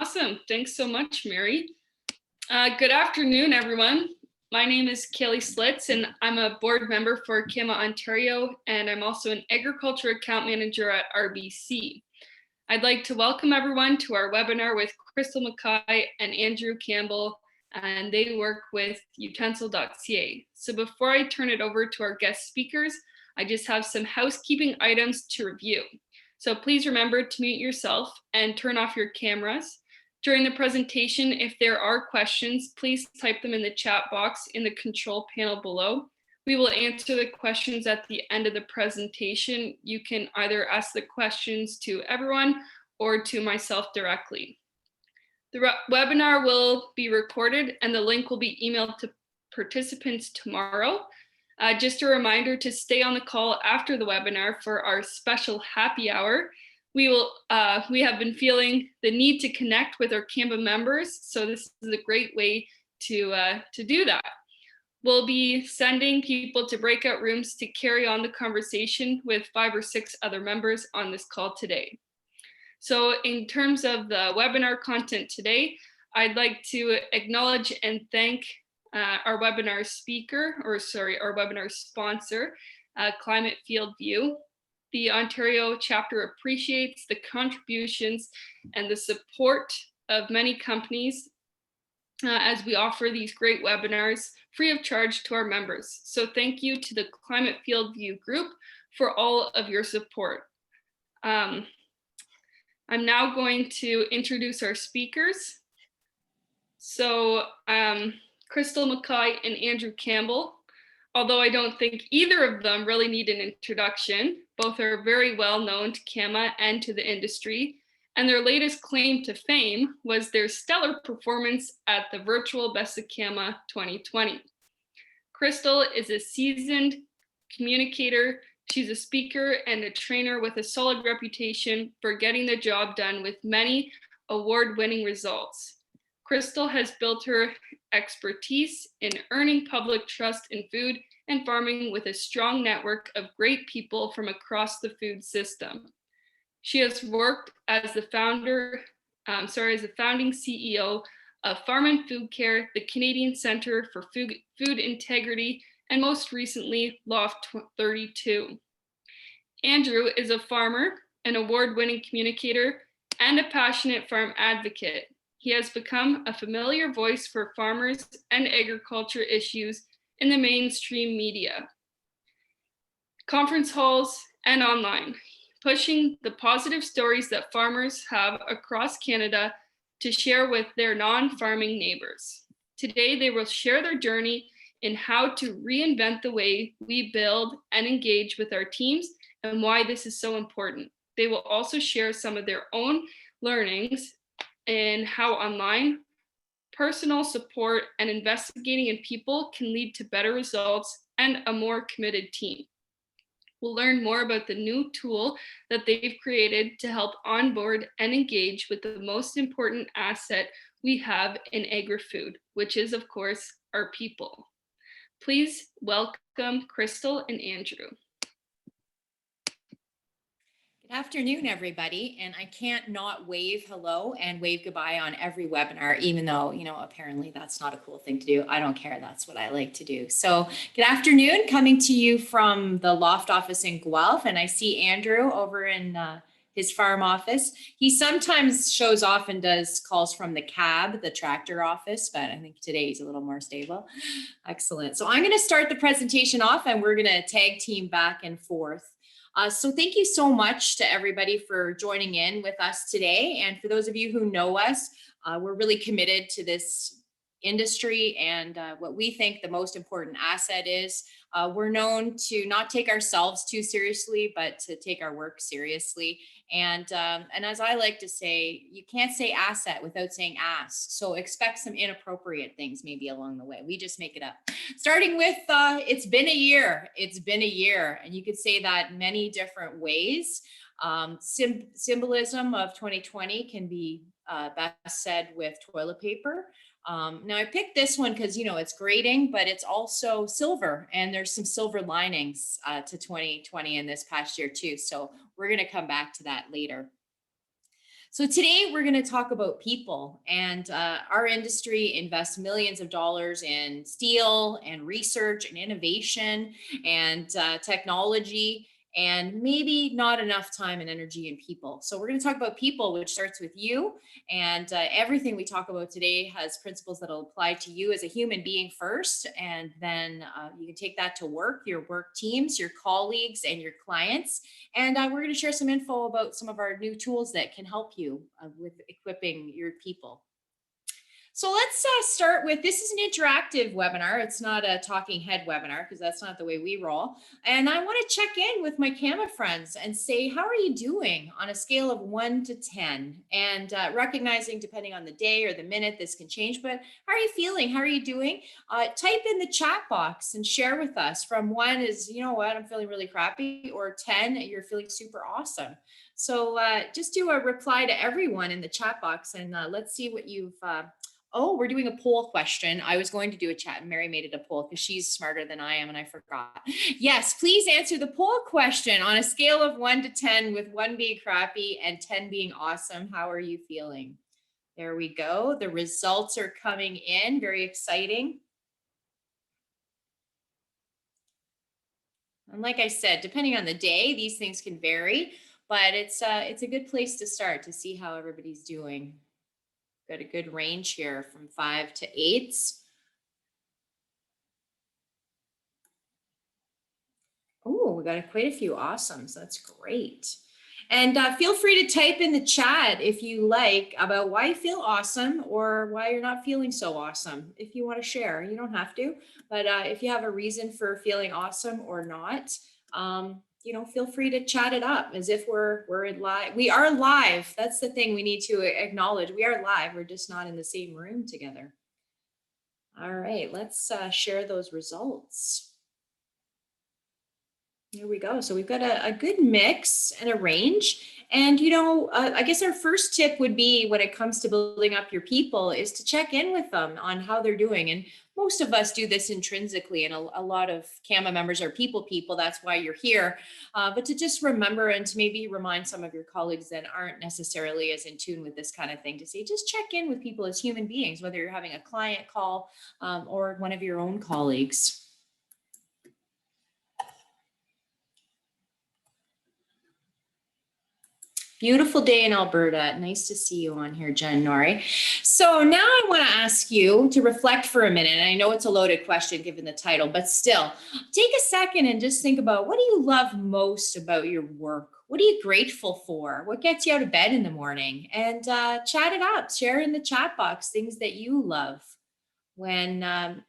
Awesome. Thanks so much, Mary. Good afternoon, everyone. My name is Kelly Slitz, and I'm a board member for CAMA Ontario, and I'm also an agriculture account manager at RBC. I'd like to welcome everyone to our webinar with Crystal Mackay and Andrew Campbell, and they work with Utensil.ca. So before I turn it over to our guest speakers, I just have some housekeeping items to review. So please remember to mute yourself and turn off your cameras. During the presentation, if there are questions, please type them in the chat box in the control panel below. We will answer the questions at the end of the presentation. You can either ask the questions to everyone or to myself directly. The webinar will be recorded and the link will be emailed to participants tomorrow. Just a reminder to stay on the call after the webinar for our special happy hour. We have been feeling the need to connect with our CAMA members, so this is a great way to do that. We'll be sending people to breakout rooms to carry on the conversation with 5 or 6 other members on this call today. So in terms of the webinar content today, I'd like to acknowledge and thank our webinar sponsor, Climate Field View. The Ontario chapter appreciates the contributions and the support of many companies as we offer these great webinars free of charge to our members. So thank you to the Climate Field View group for all of your support. I'm now going to introduce our speakers. So Crystal Mackay and Andrew Campbell. Although I don't think either of them really need an introduction, both are very well known to CAMA and to the industry, and their latest claim to fame was their stellar performance at the virtual Best of CAMA 2020. Crystal is a seasoned communicator. She's a speaker and a trainer with a solid reputation for getting the job done with many award-winning results. Crystal has built her expertise in earning public trust in food and farming with a strong network of great people from across the food system. She has worked as the founding CEO of Farm and Food Care, the Canadian Centre for Food Integrity, and most recently, Loft 32. Andrew is a farmer, an award-winning communicator, and a passionate farm advocate. He has become a familiar voice for farmers and agriculture issues in the mainstream media, conference halls, and online, pushing the positive stories that farmers have across Canada to share with their non-farming neighbors. Today, they will share their journey in how to reinvent the way we build and engage with our teams and why this is so important. They will also share some of their own learnings and how online, personal support, and investigating in people can lead to better results and a more committed team. We'll learn more about the new tool that they've created to help onboard and engage with the most important asset we have in agri-food, which is, of course, our people. Please welcome Crystal and Andrew. Good afternoon, everybody, and I can't not wave hello and wave goodbye on every webinar, even though, apparently that's not a cool thing to do. I don't care. That's what I like to do. So good afternoon, coming to you from the Loft office in Guelph, and I see Andrew over in his farm office. He sometimes shows off and does calls from the cab, the tractor office, but I think today he's a little more stable. Excellent. So I'm going to start the presentation off and we're going to tag team back and forth. So thank you so much to everybody for joining in with us today. And for those of you who know us, we're really committed to this industry and what we think the most important asset is. We're known to not take ourselves too seriously, but to take our work seriously. And as I like to say, you can't say asset without saying ask. So expect some inappropriate things maybe along the way. We just make it up. Starting with, it's been a year. It's been a year. And you could say that many different ways. Symbolism of 2020 can be best said with toilet paper. Now I picked this one because, it's grading, but it's also silver, and there's some silver linings to 2020 in this past year too. So we're going to come back to that later. So today we're going to talk about people, and our industry invests millions of dollars in steel and research and innovation and technology, and maybe not enough time and energy in people. So we're going to talk about people, which starts with you. And everything we talk about today has principles that'll apply to you as a human being first. And then you can take that to work, your work teams, your colleagues, and your clients. And we're going to share some info about some of our new tools that can help you with equipping your people. So let's start with, this is an interactive webinar. It's not a talking head webinar because that's not the way we roll. And I want to check in with my CAMA friends and say, how are you doing on a scale of 1 to 10? And recognizing depending on the day or the minute, this can change, but how are you feeling? How are you doing? Type in the chat box and share with us. From 1 is, you know what, I'm feeling really crappy, or 10, you're feeling super awesome. So just do a reply to everyone in the chat box, and let's see what you've oh, we're doing a poll question. I was going to do a chat, and Mary made it a poll because she's smarter than I am and I forgot. Yes, please answer the poll question on a scale of 1 to 10, with 1 being crappy and 10 being awesome. How are you feeling? There we go. The results are coming in. Very exciting. And like I said, depending on the day, these things can vary, but it's a good place to start to see how everybody's doing. Got a good range here from 5 to 8. Oh, we got quite a few awesomes. That's great. And feel free to type in the chat if you like about why you feel awesome or why you're not feeling so awesome. If you want to share, you don't have to, but if you have a reason for feeling awesome or not, you know, feel free to chat it up as if we're in live. We are live. That's the thing we need to acknowledge. We are live. We're just not in the same room together. All right, let's share those results. Here we go. So we've got a good mix and a range. And, you know, I guess our first tip would be, when it comes to building up your people, is to check in with them on how they're doing. And most of us do this intrinsically, and a lot of CAMA members are people. That's why you're here. But to just remember, and to maybe remind some of your colleagues that aren't necessarily as in tune with this kind of thing, to say, just check in with people as human beings, whether you're having a client call or one of your own colleagues. Beautiful day in Alberta. Nice to see you on here, Jen Nori. So now I want to ask you to reflect for a minute. And I know it's a loaded question given the title, but still, take a second and just think about, what do you love most about your work? What are you grateful for? What gets you out of bed in the morning? And chat it up. Share in the chat box things that you love. When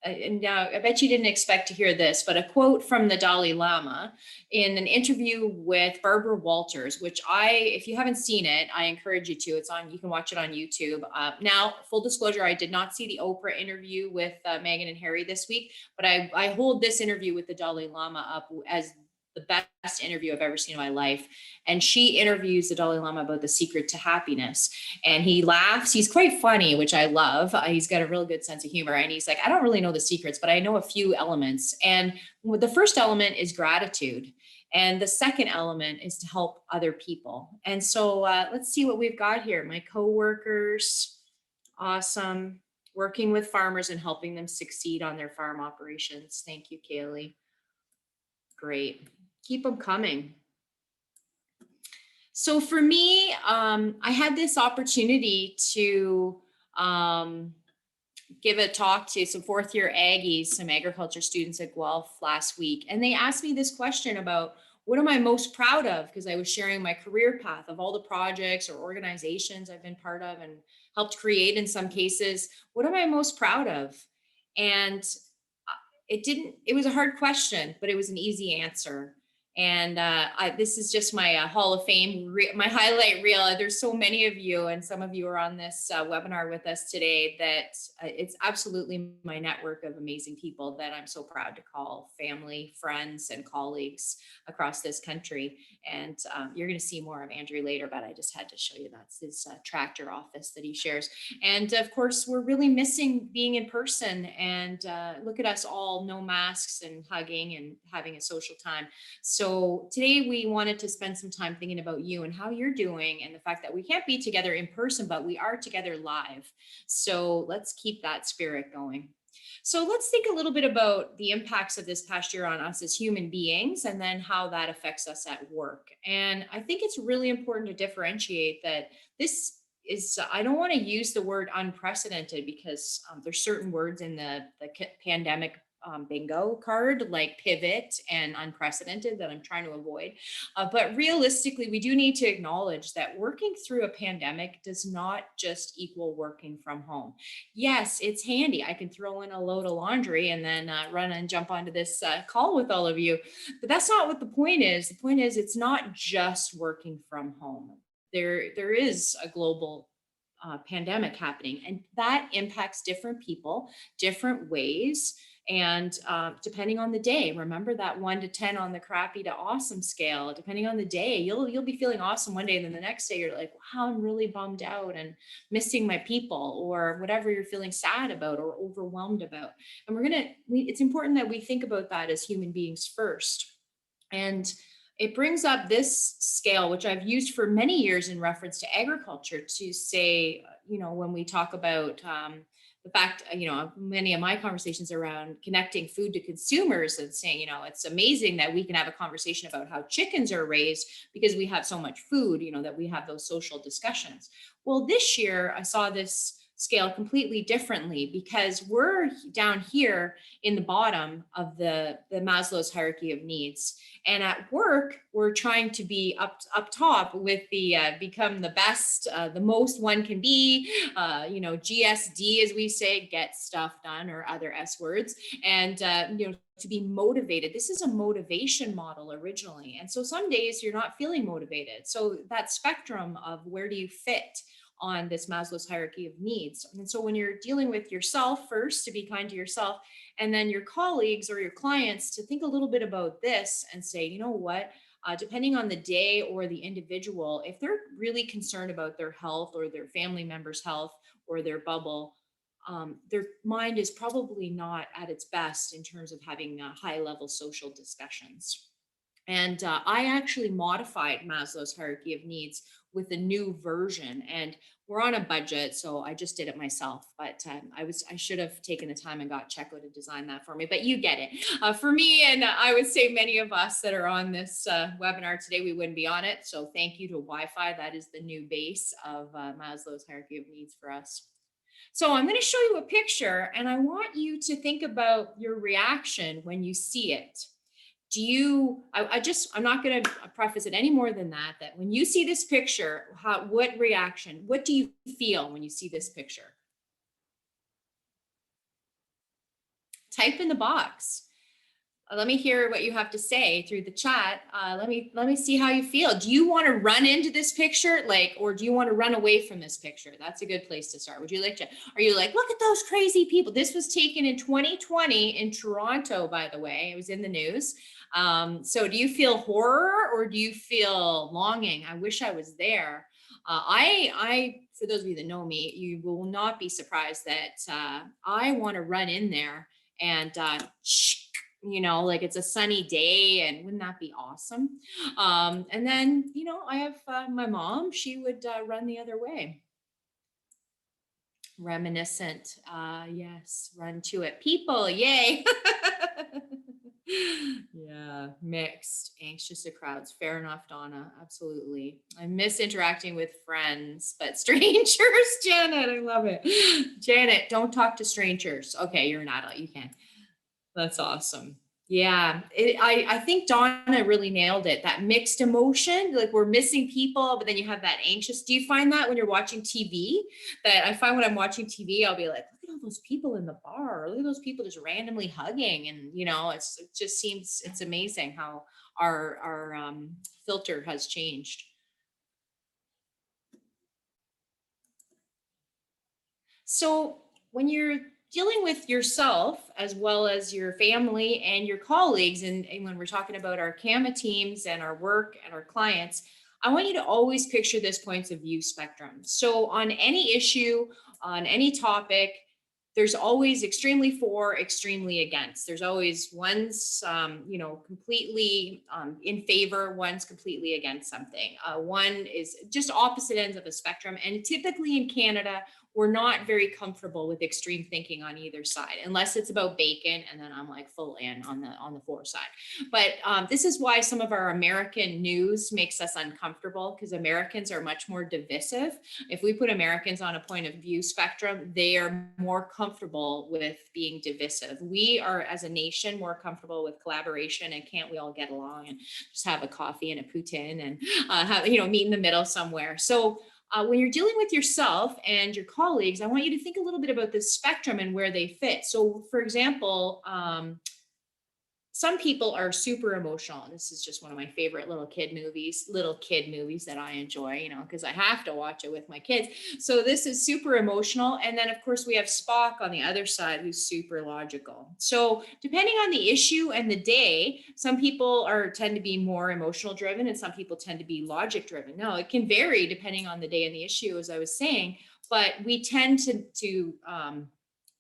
and now I bet you didn't expect to hear this, but a quote from the Dalai Lama in an interview with Barbara Walters, which if you haven't seen it, I encourage you to. It's on, you can watch it on YouTube. Now, full disclosure, I did not see the Oprah interview with Meghan and Harry this week, but I hold this interview with the Dalai Lama up as the best interview I've ever seen in my life. And she interviews the Dalai Lama about the secret to happiness. And he laughs. He's quite funny, which I love. He's got a real good sense of humor. And he's like, I don't really know the secrets, but I know a few elements. And the first element is gratitude. And the second element is to help other people. And so let's see what we've got here. My coworkers, awesome. Working with farmers and helping them succeed on their farm operations. Thank you, Kaylee. Great. Keep them coming. So for me, I had this opportunity to give a talk to some fourth year Aggies, some agriculture students at Guelph last week. And they asked me this question about, what am I most proud of? Because I was sharing my career path of all the projects or organizations I've been part of and helped create in some cases. What am I most proud of? And it was a hard question, but it was an easy answer. And this is just my Hall of Fame, my highlight reel. There's so many of you, and some of you are on this webinar with us today, that it's absolutely my network of amazing people that I'm so proud to call family, friends, and colleagues across this country. And you're going to see more of Andrew later, but I just had to show you that's his tractor office that he shares. And of course, we're really missing being in person. And look at us all, no masks and hugging and having a social time. So So today we wanted to spend some time thinking about you and how you're doing and the fact that we can't be together in person, but we are together live. So let's keep that spirit going. So let's think a little bit about the impacts of this past year on us as human beings and then how that affects us at work. And I think it's really important to differentiate that this is, I don't want to use the word unprecedented because there's certain words in the pandemic bingo card like pivot and unprecedented that I'm trying to avoid. But realistically, we do need to acknowledge that working through a pandemic does not just equal working from home. Yes, it's handy. I can throw in a load of laundry and then run and jump onto this call with all of you. But that's not what the point is. The point is it's not just working from home. There is a global pandemic happening, and that impacts different people, different ways. And depending on the day, remember that 1 to 10 on the crappy to awesome scale. Depending on the day, you'll be feeling awesome one day, and then the next day you're like, wow, I'm really bummed out and missing my people, or whatever you're feeling sad about or overwhelmed about. And it's important that we think about that as human beings first. And it brings up this scale, which I've used for many years in reference to agriculture, to say, when we talk about the fact, many of my conversations around connecting food to consumers and saying, it's amazing that we can have a conversation about how chickens are raised because we have so much food, that we have those social discussions. Well, this year I saw this scale completely differently because we're down here in the bottom of the Maslow's hierarchy of needs. And at work, we're trying to be up top with the become the best, the most one can be, GSD, as we say, get stuff done, or other S words, and, to be motivated. This is a motivation model originally. And so some days you're not feeling motivated. So that spectrum of where do you fit on this Maslow's hierarchy of needs. And so when you're dealing with yourself first, to be kind to yourself, and then your colleagues or your clients to think a little bit about this and say, you know what, depending on the day or the individual, if they're really concerned about their health or their family member's health or their bubble, their mind is probably not at its best in terms of having high level social discussions. And I actually modified Maslow's hierarchy of needs with a new version, and we're on a budget, so I just did it myself. But I should have taken the time and got Checo to design that for me. But you get it. For me, and I would say many of us that are on this webinar today, we wouldn't be on it. So thank you to Wi-Fi. That is the new base of Maslow's hierarchy of needs for us. So I'm going to show you a picture, and I want you to think about your reaction when you see it. I'm not going to preface it any more than that when you see this picture, what reaction, what do you feel when you see this picture? Type in the box. Let me hear what you have to say through the chat. Let me see how you feel. Do you want to run into this picture, or do you want to run away from this picture? That's a good place to start. Are you like, look at those crazy people? This was taken in 2020 in Toronto, by the way. It was in the news. So do you feel horror or do you feel longing? I wish I was there. For those of you that know me, you will not be surprised that I want to run in there and like it's a sunny day, and wouldn't that be awesome? And then, I have my mom, she would run the other way. Reminiscent, yes, run to it. People, yay. Yeah, mixed, anxious of crowds. Fair enough, Donna. Absolutely. I miss interacting with friends, but strangers, Janet, I love it. Janet, don't talk to strangers. Okay, you're an adult, you can. That's awesome. Yeah, I think Donna really nailed it. That mixed emotion, like we're missing people, but then you have that anxious. Do you find that when you're watching TV? That I find when I'm watching TV, I'll be like, look at all those people in the bar. Look at those people just randomly hugging. And, it just seems, it's amazing how our filter has changed. So when you're dealing with yourself as well as your family and your colleagues, and when we're talking about our CAMA teams and our work and our clients, I want you to always picture this points of view spectrum. So on any issue, on any topic, there's always extremely for, extremely against. There's always one's, completely in favor, one's completely against something. One is just opposite ends of the spectrum. And typically in Canada, we're not very comfortable with extreme thinking on either side, unless it's about bacon, and then I'm like full in on the for side. But this is why some of our American news makes us uncomfortable, because Americans are much more divisive. If we put Americans on a point of view spectrum, they are more comfortable with being divisive. We are, as a nation, more comfortable with collaboration, and can't we all get along and just have a coffee and a poutine and meet in the middle somewhere. So when you're dealing with yourself and your colleagues, I want you to think a little bit about this spectrum and where they fit. So for example, some people are super emotional. This is just one of my favorite little kid movies that I enjoy, because I have to watch it with my kids. So this is super emotional. And then of course we have Spock on the other side, who's super logical. So depending on the issue and the day, some people tend to be more emotional driven and some people tend to be logic driven. Now it can vary depending on the day and the issue, as I was saying, but we tend to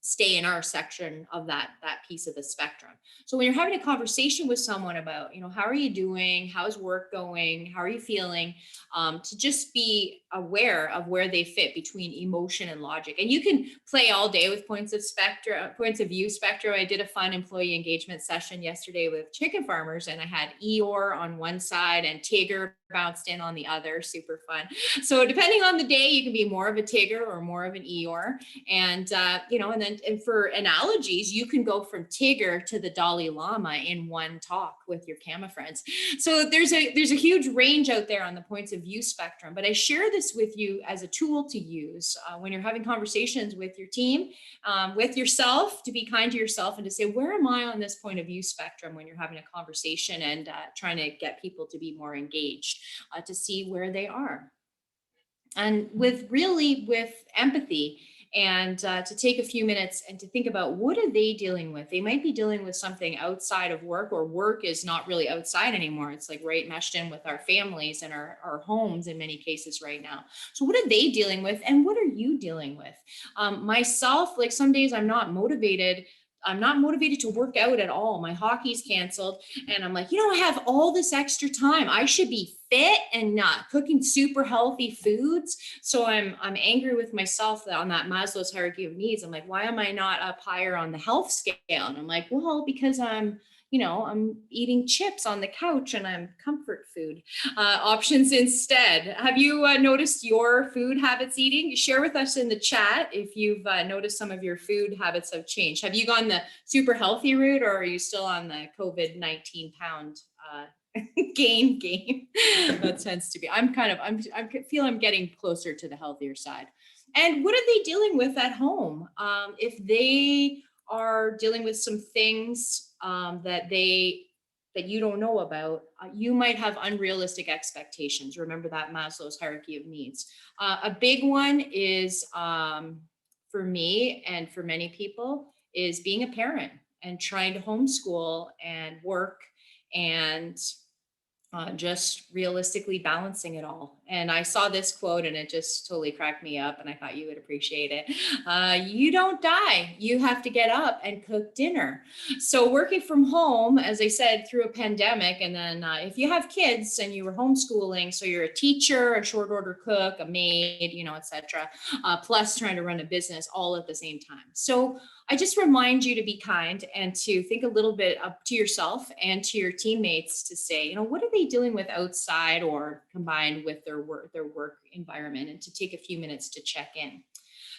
stay in our section of that piece of the spectrum. So when you're having a conversation with someone about, how are you doing? How's work going? How are you feeling? To just be aware of where they fit between emotion and logic. And you can play all day with points of view spectrum. I did a fun employee engagement session yesterday with chicken farmers, and I had Eeyore on one side and Tigger bounced in on the other. Super fun. So depending on the day, you can be more of a Tigger or more of an Eeyore. And, and for analogies, you can go from Tigger to the Dalai Lama in one talk with your Kama friends. So there's a huge range out there on the points of view spectrum, but I share this with you as a tool to use when you're having conversations with your team, with yourself, to be kind to yourself and to say, where am I on this point of view spectrum when you're having a conversation and trying to get people to be more engaged, to see where they are. And with empathy, and to take a few minutes and to think about, what are they dealing with? They might be dealing with something outside of work, or work is not really outside anymore. It's like right meshed in with our families and our homes in many cases right now. So what are they dealing with, and what are you dealing with? Myself, like some days I'm not motivated to work out at all. My hockey's canceled. And I'm like, I have all this extra time. I should be fit and not cooking super healthy foods. So I'm angry with myself on that Maslow's hierarchy of needs. I'm like, why am I not up higher on the health scale? And I'm like, well, because I'm eating chips on the couch and I'm comfort food options instead. Have you noticed your food habits eating? Share with us in the chat if you've noticed some of your food habits have changed. Have you gone the super healthy route, or are you still on the COVID-19 pound gain game? That tends to be, I feel I'm getting closer to the healthier side. And what are they dealing with at home? If they are dealing with some things that you don't know about, you might have unrealistic expectations. Remember that Maslow's hierarchy of needs. A big one is, for me and for many people, is being a parent and trying to homeschool and work and just realistically balancing it all. And I saw this quote and it just totally cracked me up, and I thought you would appreciate it. You don't die, you have to get up and cook dinner. So working from home, as I said, through a pandemic, and then if you have kids and you were homeschooling, so you're a teacher, a short order cook, a maid, etc., plus trying to run a business all at the same time. So I just remind you to be kind and to think a little bit up to yourself and to your teammates to say, what are they dealing with outside or combined with their work environment, and to take a few minutes to check in.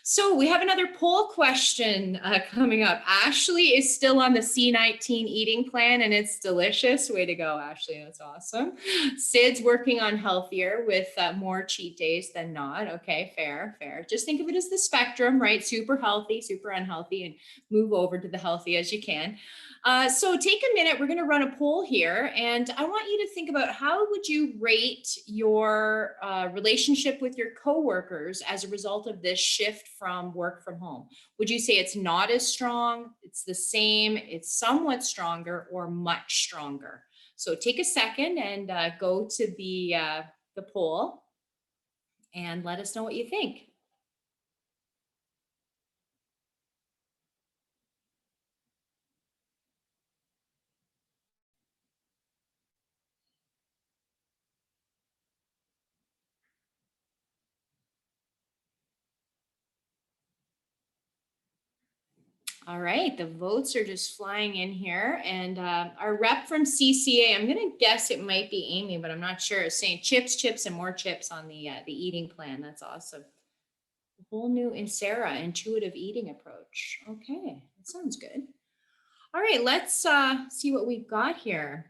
So we have another poll question coming up. Ashley is still on the C19 eating plan, and it's delicious. Way to go, Ashley. That's awesome. Sid's working on healthier with more cheat days than not. Okay, fair. Just think of it as the spectrum, right? Super healthy, super unhealthy, and move over to the healthy as you can. So take a minute. We're going to run a poll here, and I want you to think about, how would you rate your relationship with your coworkers as a result of this shift from work from home? Would you say it's not as strong, it's the same, it's somewhat stronger, or much stronger? So take a second and go to the poll and let us know what you think. All right, the votes are just flying in here, and our rep from CCA, I'm going to guess it might be Amy, but I'm not sure, is saying chips, chips, and more chips on the eating plan. That's awesome. A whole new and Sarah intuitive eating approach. Okay, that sounds good. All right, let's see what we've got here.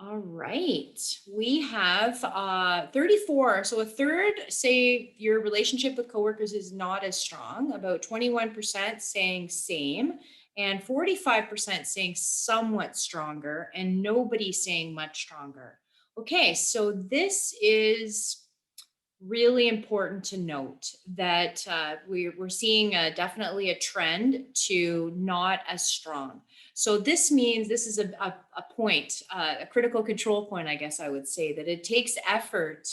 All right, we have 34. So a third say your relationship with coworkers is not as strong, about 21% saying same, and 45% saying somewhat stronger, and nobody saying much stronger. Okay, so this is really important to note that we're seeing definitely a trend to not as strong. So this means this is a point, a critical control point, I guess I would say, that it takes effort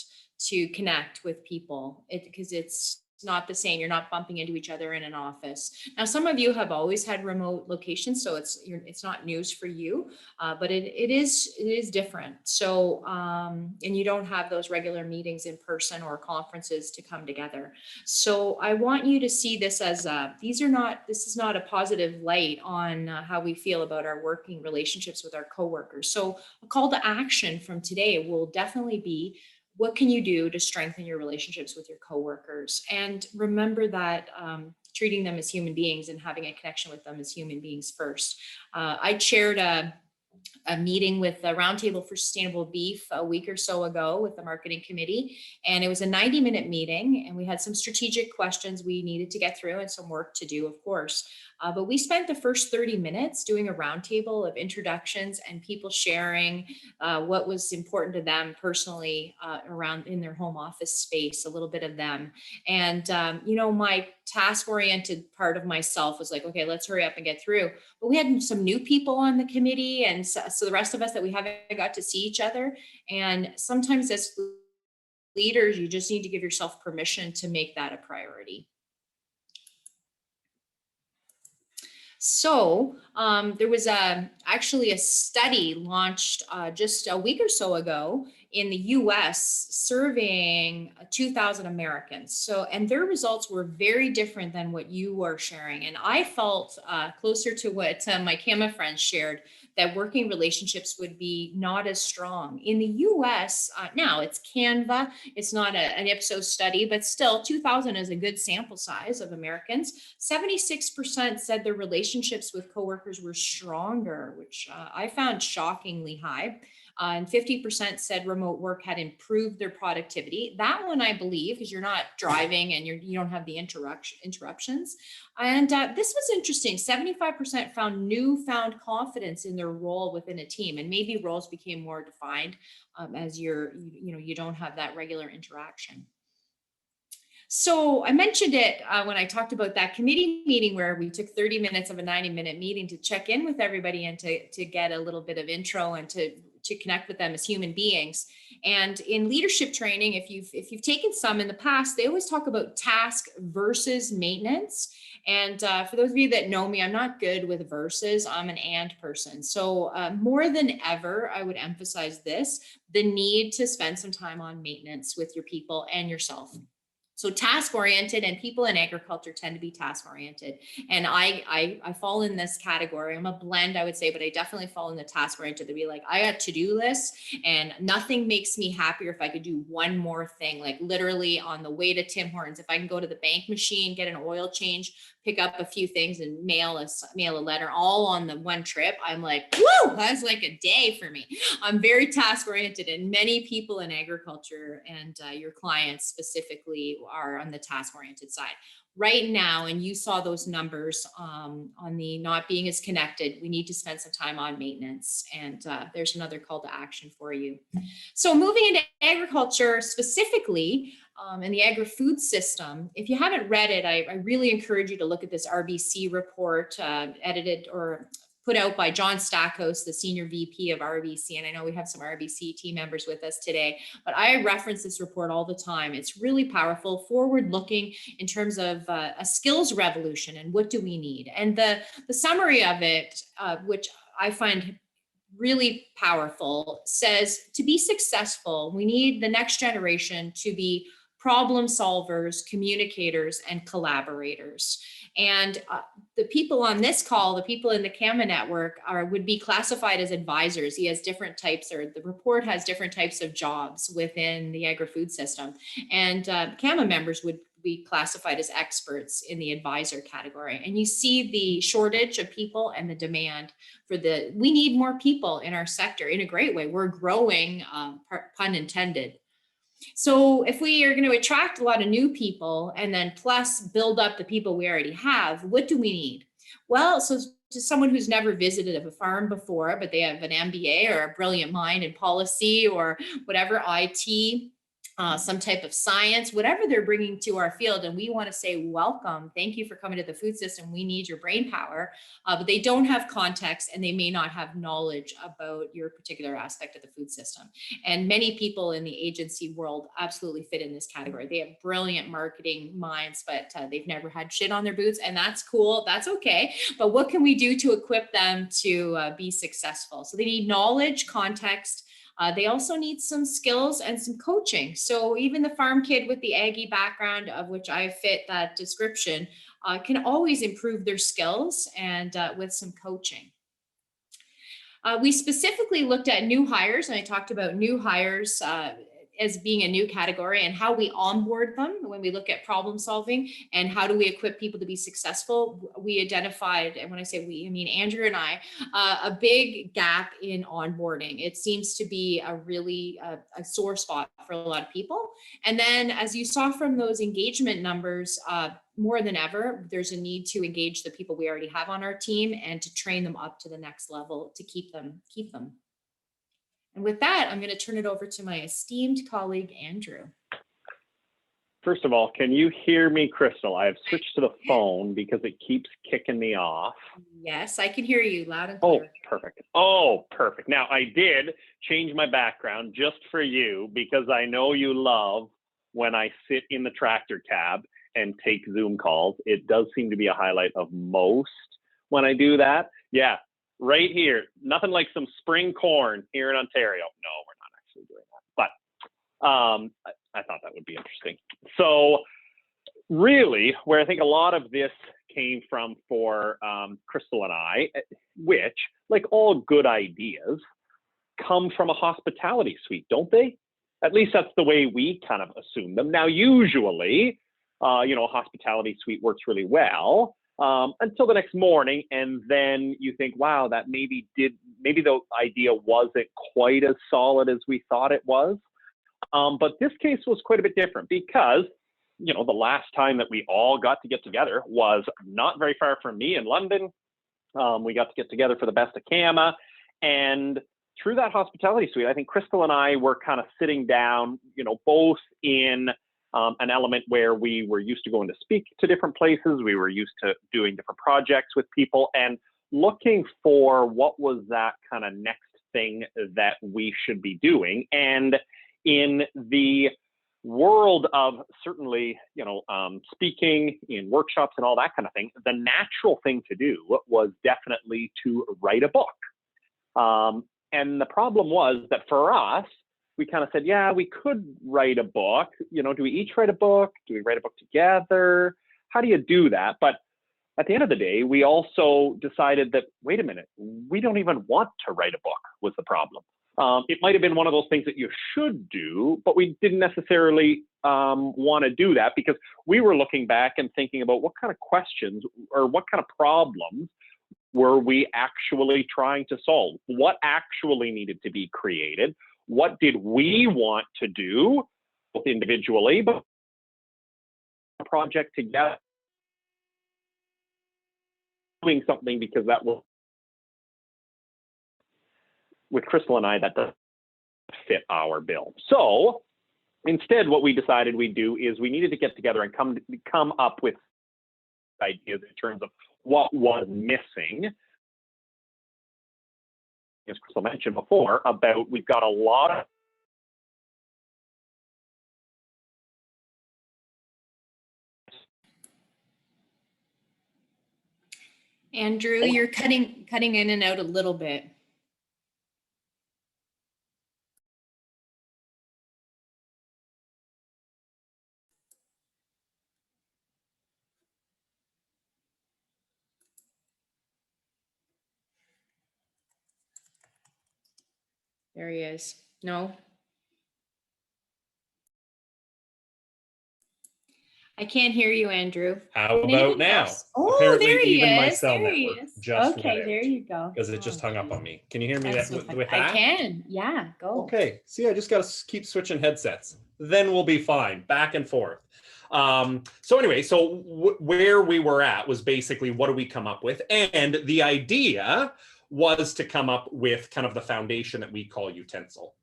to connect with people because it's not the same. You're not bumping into each other in an office. Now, some of you have always had remote locations, so it's not news for you, but it is different. So, and you don't have those regular meetings in person or conferences to come together. So I want you to see this as this is not a positive light on how we feel about our working relationships with our coworkers. So a call to action from today will definitely be, what can you do to strengthen your relationships with your coworkers? And remember that treating them as human beings and having a connection with them as human beings first. I chaired a meeting with the Roundtable for Sustainable Beef a week or so ago with the marketing committee. And it was a 90-minute meeting, and we had some strategic questions we needed to get through and some work to do, of course. But we spent the first 30 minutes doing a roundtable of introductions and people sharing what was important to them personally around in their home office space, a little bit of them. And, my task-oriented part of myself was like, okay, let's hurry up and get through. But we had some new people on the committee, and so the rest of us that we haven't got to see each other. And sometimes as leaders, you just need to give yourself permission to make that a priority. So there was actually a study launched just a week or so ago in the US surveying 2,000 Americans. So, and their results were very different than what you are sharing. And I felt closer to what my CAMA friends shared, that working relationships would be not as strong. In the US, now it's Canva, it's not an Ipsos study, but still 2,000 is a good sample size of Americans. 76% said their relationships with coworkers were stronger, which I found shockingly high. And 50% said remote work had improved their productivity. That one I believe, because you're not driving and you don't have the interruptions. And this was interesting. 75% found newfound confidence in their role within a team, and maybe roles became more defined as you don't have that regular interaction. So I mentioned it when I talked about that committee meeting where we took 30 minutes of a 90-minute meeting to check in with everybody and to get a little bit of intro and to connect with them as human beings. And in leadership training, if you've taken some in the past, they always talk about task versus maintenance. And for those of you that know me, I'm not good with versus, I'm an and person. So more than ever, I would emphasize the need to spend some time on maintenance with your people and yourself. So task-oriented, and people in agriculture tend to be task-oriented. And I fall in this category. I'm a blend, I would say, but I definitely fall in the task-oriented to be like, I got to-do lists, and nothing makes me happier if I could do one more thing, like literally on the way to Tim Hortons, if I can go to the bank machine, get an oil change, pick up a few things and mail a letter all on the one trip. I'm like, woo, that's like a day for me. I'm very task oriented, and many people in agriculture and your clients specifically are on the task oriented side right now. And you saw those numbers on the not being as connected. We need to spend some time on maintenance, and there's another call to action for you. So moving into agriculture specifically, and the agri-food system, if you haven't read it, I really encourage you to look at this RBC report edited or put out by John Stackhouse, the Senior VP of RBC. And I know we have some RBC team members with us today, but I reference this report all the time. It's really powerful, forward-looking in terms of a skills revolution and what do we need. And the summary of it, which I find really powerful, says to be successful, we need the next generation to be problem solvers, communicators, and collaborators. And the people on this call, the people in the CAMA network would be classified as advisors. He has different types, or the report has different types of jobs within the agri-food system. And CAMA members would be classified as experts in the advisor category. And you see the shortage of people and the demand for we need more people in our sector in a great way. We're growing, pun intended. So if we are going to attract a lot of new people and then plus build up the people we already have, what do we need? Well, so to someone who's never visited a farm before, but they have an MBA or a brilliant mind in policy or whatever, IT, some type of science, whatever they're bringing to our field. And we want to say, welcome, thank you for coming to the food system. We need your brain power, but they don't have context and they may not have knowledge about your particular aspect of the food system. And many people in the agency world absolutely fit in this category. They have brilliant marketing minds, but they've never had shit on their boots, and that's cool. That's okay. But what can we do to equip them to be successful? So they need knowledge, context. They also need some skills and some coaching. So even the farm kid with the Aggie background, of which I fit that description, can always improve their skills and with some coaching. We specifically looked at new hires, and I talked about new hires as being a new category and how we onboard them when we look at problem solving and how do we equip people to be successful. We identified, and when I say we, I mean Andrew and I, a big gap in onboarding. It seems to be a really a sore spot for a lot of people. And then as you saw from those engagement numbers, more than ever, there's a need to engage the people we already have on our team and to train them up to the next level to keep them. And with that, I'm going to turn it over to my esteemed colleague, Andrew. First of all, can you hear me, Crystal? I have switched to the phone because it keeps kicking me off. Yes, I can hear you loud and clear. Oh, perfect. Oh, perfect. Now, I did change my background just for you because I know you love when I sit in the tractor cab and take Zoom calls. It does seem to be a highlight of most when I do that. Yeah. Right here, nothing like some spring corn here in Ontario. No, we're not actually doing that, but I thought that would be interesting. So really, where I think a lot of this came from for Crystal and I, which, like all good ideas, come from a hospitality suite, don't they? At least that's the way we kind of assume them. Now, usually, a hospitality suite works really well. Until the next morning, and then you think, wow, that maybe the idea wasn't quite as solid as we thought it was. But this case was quite a bit different because, the last time that we all got to get together was not very far from me in London. We got to get together for the best of CAMA, and through that hospitality suite, I think Crystal and I were kind of sitting down, both in an element where we were used to going to speak to different places. We were used to doing different projects with people and looking for what was that kind of next thing that we should be doing. And in the world of certainly, speaking in workshops and all that kind of thing, the natural thing to do was definitely to write a book. And the problem was that for us, we kind of said, yeah, we could write a book. Do we each write a book? Do we write a book together? How do you do that? But at the end of the day, we also decided that, wait a minute, we don't even want to write a book was the problem. It might have been one of those things that you should do, but we didn't necessarily want to do that because we were looking back and thinking about what kind of questions or what kind of problems were we actually trying to solve? What actually needed to be created? What did we want to do, both individually, but a project together, doing something because that will, with Crystal and I, that doesn't fit our bill. So instead, what we decided we'd do is we needed to get together and come up with ideas in terms of what was missing. As Crystal mentioned before, about we've got a lot of Andrew, you're cutting in and out a little bit. There he is. No. I can't hear you, Andrew. How Can about anybody now? else? Oh, Apparently, there he even my is. cell There he network is. just went Okay, out there you go. because it just hung up on me. Can you hear me That's that, so funny. with I that? can. Yeah, go. Okay. See, I just got to keep switching headsets. Then we'll be fine. Back and forth. So anyway, so where we were at was basically what do we come up with? And the idea was to come up with kind of the foundation that we call utensil.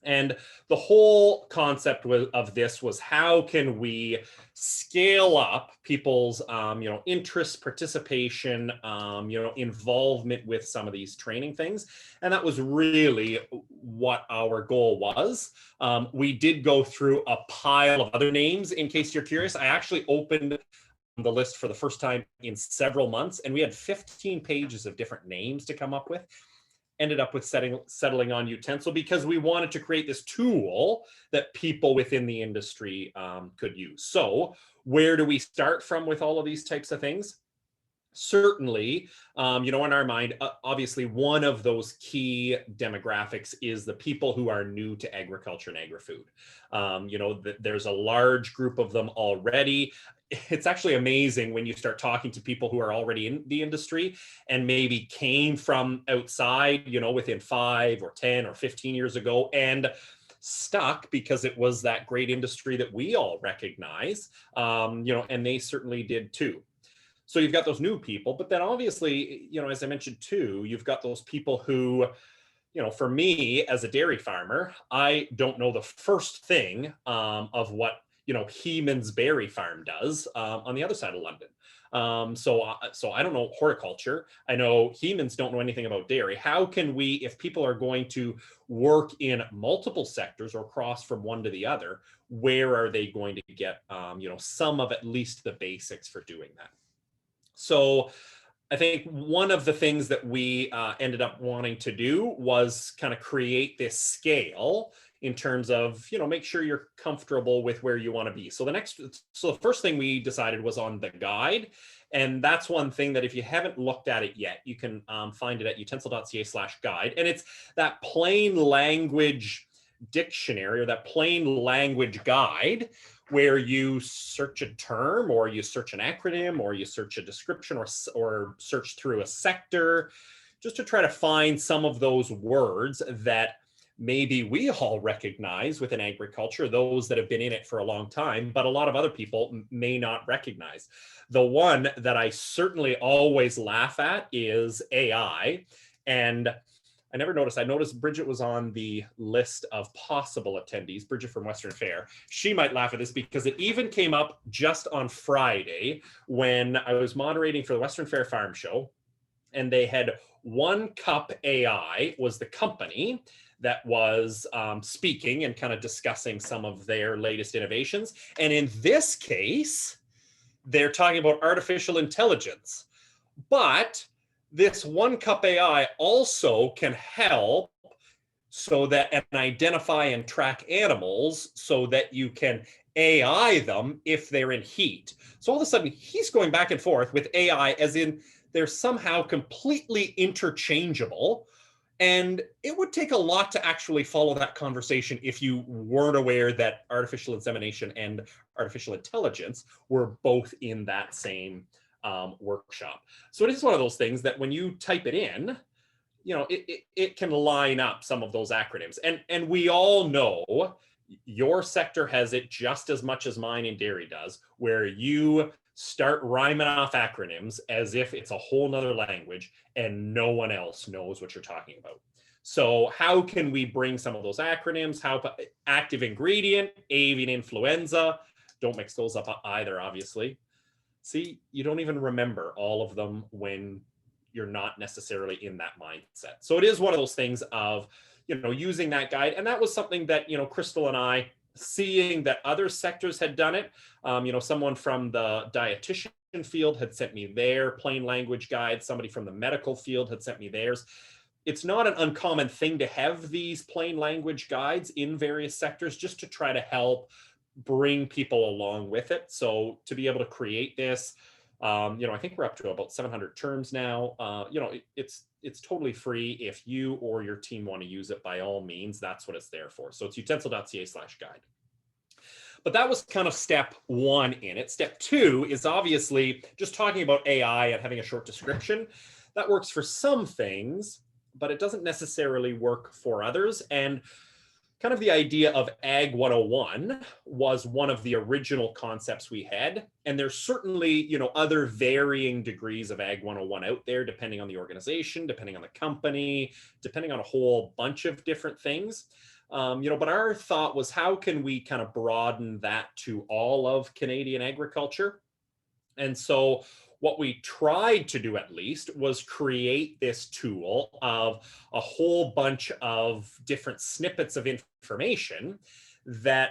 And the whole concept of this was how can we scale up people's interest, participation, involvement with some of these training things. And that was really what our goal was. We did go through a pile of other names. In case you're curious, I actually opened the list for the first time in several months, and we had 15 pages of different names to come up with. Ended up with settling on utensil because we wanted to create this tool that people within the industry could use. So where do we start from with all of these types of things? Certainly, in our mind, obviously one of those key demographics is the people who are new to agriculture and agri-food. There's a large group of them already. It's actually amazing when you start talking to people who are already in the industry and maybe came from outside, within 5 or 10 or 15 years ago and stuck because it was that great industry that we all recognize, and they certainly did too. So you've got those new people, but then obviously, as I mentioned too, you've got those people who, for me as a dairy farmer, I don't know the first thing of what, Heman's Berry Farm does on the other side of London. So I don't know horticulture. I know Heman's don't know anything about dairy. How can we, if people are going to work in multiple sectors or cross from one to the other, where are they going to get, some of at least the basics for doing that? So I think one of the things that we ended up wanting to do was kind of create this scale in terms of, make sure you're comfortable with where you want to be. So the first thing we decided was on the guide. And that's one thing that if you haven't looked at it yet, you can find it at utensil.ca/guide. And it's that plain language dictionary or that plain language guide where you search a term or you search an acronym or you search a description or search through a sector just to try to find some of those words that maybe we all recognize within agriculture, those that have been in it for a long time, but a lot of other people may not recognize. The one that I certainly always laugh at is AI. And I never noticed. I noticed Bridget was on the list of possible attendees, Bridget from Western Fair. She might laugh at this because it even came up just on Friday when I was moderating for the Western Fair Farm Show. And they had One Cup AI was the company that was speaking and kind of discussing some of their latest innovations. And in this case, they're talking about artificial intelligence. But this One Cup AI also can help so that and identify and track animals so that you can AI them if they're in heat. So all of a sudden he's going back and forth with AI as in they're somehow completely interchangeable. And it would take a lot to actually follow that conversation if you weren't aware that artificial insemination and artificial intelligence were both in that same workshop. So it is one of those things that when you type it in, it can line up some of those acronyms. And we all know your sector has it just as much as mine in dairy does, where you start rhyming off acronyms as if it's a whole nother language and no one else knows what you're talking about. So how can we bring some of those acronyms? Active ingredient, avian influenza, don't mix those up either, obviously. See, you don't even remember all of them when you're not necessarily in that mindset. So it is one of those things of, using that guide. And that was something that, Crystal and I, seeing that other sectors had done it, someone from the dietitian field had sent me their plain language guide. Somebody from the medical field had sent me theirs. It's not an uncommon thing to have these plain language guides in various sectors just to try to help bring people along with it. So to be able to create this, I think we're up to about 700 terms now. It's totally free. If you or your team want to use it, by all means, that's what it's there for. So it's utensil.ca/guide. But that was kind of step one in it. Step two is obviously just talking about AI and having a short description. That works for some things, but it doesn't necessarily work for others. And kind of the idea of Ag 101 was one of the original concepts we had. And there's certainly, other varying degrees of Ag 101 out there, depending on the organization, depending on the company, depending on a whole bunch of different things. But our thought was, how can we kind of broaden that to all of Canadian agriculture? And so what we tried to do, at least, was create this tool of a whole bunch of different snippets of information that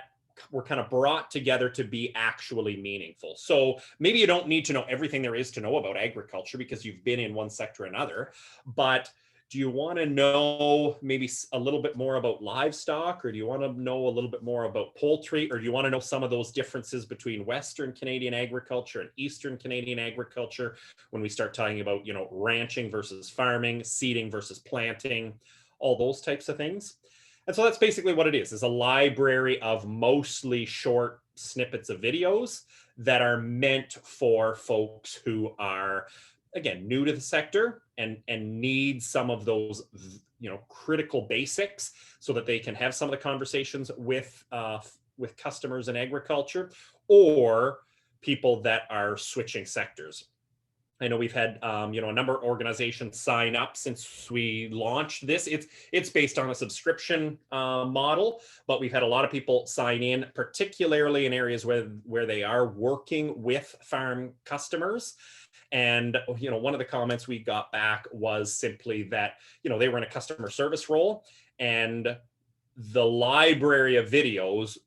were kind of brought together to be actually meaningful. So maybe you don't need to know everything there is to know about agriculture because you've been in one sector or another, but do you want to know maybe a little bit more about livestock, or do you want to know a little bit more about poultry, or do you want to know some of those differences between Western Canadian agriculture and Eastern Canadian agriculture when we start talking about, ranching versus farming, seeding versus planting, all those types of things? And so that's basically what it is a library of mostly short snippets of videos that are meant for folks who are, again, new to the sector and need some of those, critical basics so that they can have some of the conversations with customers in agriculture or people that are switching sectors. I know we've had, a number of organizations sign up since we launched this. It's based on a subscription model, but we've had a lot of people sign in, particularly in areas where they are working with farm customers. And, one of the comments we got back was simply that, they were in a customer service role, and the library of videos,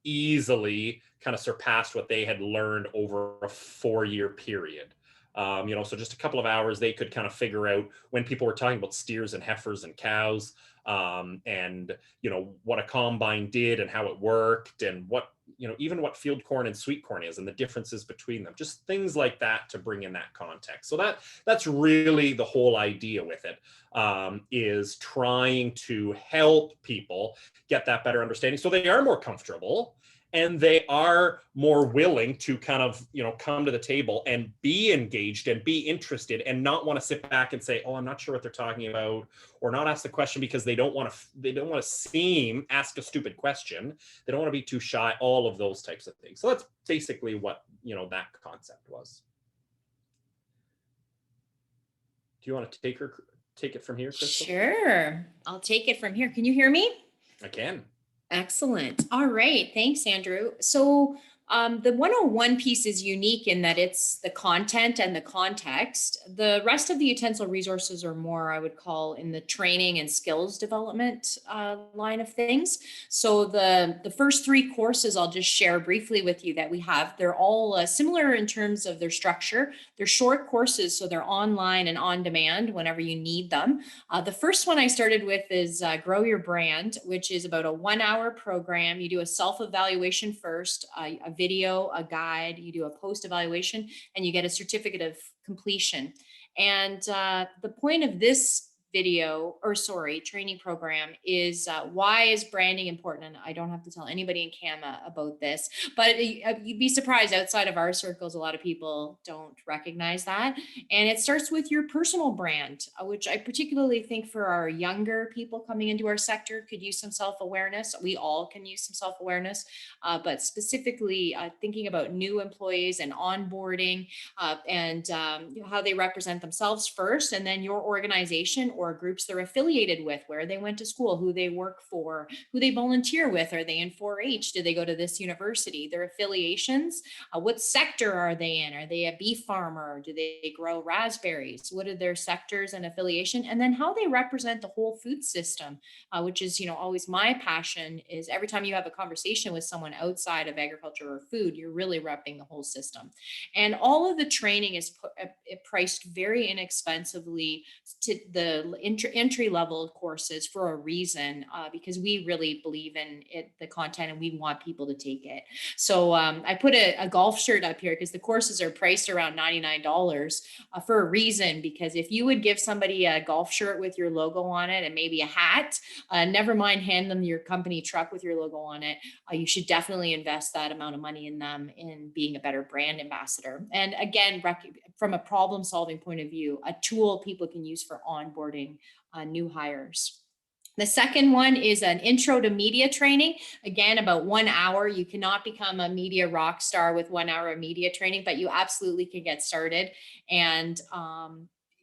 easily kind of surpassed what they had learned over a 4-year period. So just a couple of hours, they could kind of figure out when people were talking about steers and heifers and cows, and, what a combine did and how it worked, and what, even what field corn and sweet corn is and the differences between them, just things like that to bring in that context. So that's really the whole idea with it, is trying to help people get that better understanding so they are more comfortable and they are more willing to kind of, come to the table and be engaged and be interested and not want to sit back and say, oh, I'm not sure what they're talking about, or not ask the question because they don't want to ask a stupid question. They don't want to be too shy, all of those types of things. So that's basically what, that concept was. Do you want to take it from here, Crystal? Sure. I'll take it from here. Can you hear me? I can. Excellent. All right. Thanks, Andrew. So the 101 piece is unique in that it's the content and the context. The rest of the utensil resources are more, I would call, in the training and skills development line of things. So the first 3 courses I'll just share briefly with you that we have. They're all similar in terms of their structure. They're short courses, so they're online and on demand whenever you need them. The first one I started with is Grow Your Brand, which is about a 1-hour program. You do a self-evaluation first, a video, a guide, you do a post-evaluation, and you get a certificate of completion. And the point of this training program is why is branding important? And I don't have to tell anybody in CAMA about this, but you'd be surprised, outside of our circles, a lot of people don't recognize that. And it starts with your personal brand, which I particularly think for our younger people coming into our sector could use some self-awareness. We all can use some self-awareness, but specifically thinking about new employees and onboarding and how they represent themselves first, and then your organization or groups they're affiliated with, where they went to school, who they work for, who they volunteer with. Are they in 4-H? Do they go to this university? Their affiliations, what sector are they in? Are they a beef farmer? Do they grow raspberries? What are their sectors and affiliation? And then how they represent the whole food system, which is, always my passion, is every time you have a conversation with someone outside of agriculture or food, you're really repping the whole system. And all of the training is priced very inexpensively. To the entry level courses for a reason, because we really believe in it, the content, and we want people to take it. So I put a golf shirt up here because the courses are priced around $99 for a reason, because if you would give somebody a golf shirt with your logo on it and maybe a hat, never mind hand them your company truck with your logo on it, you should definitely invest that amount of money in them in being a better brand ambassador. And again, from a problem solving point of view, a tool people can use for onboarding new hires. The second one is an intro to media training. Again, about 1 hour. You cannot become a media rock star with 1 hour of media training, but you absolutely can get started and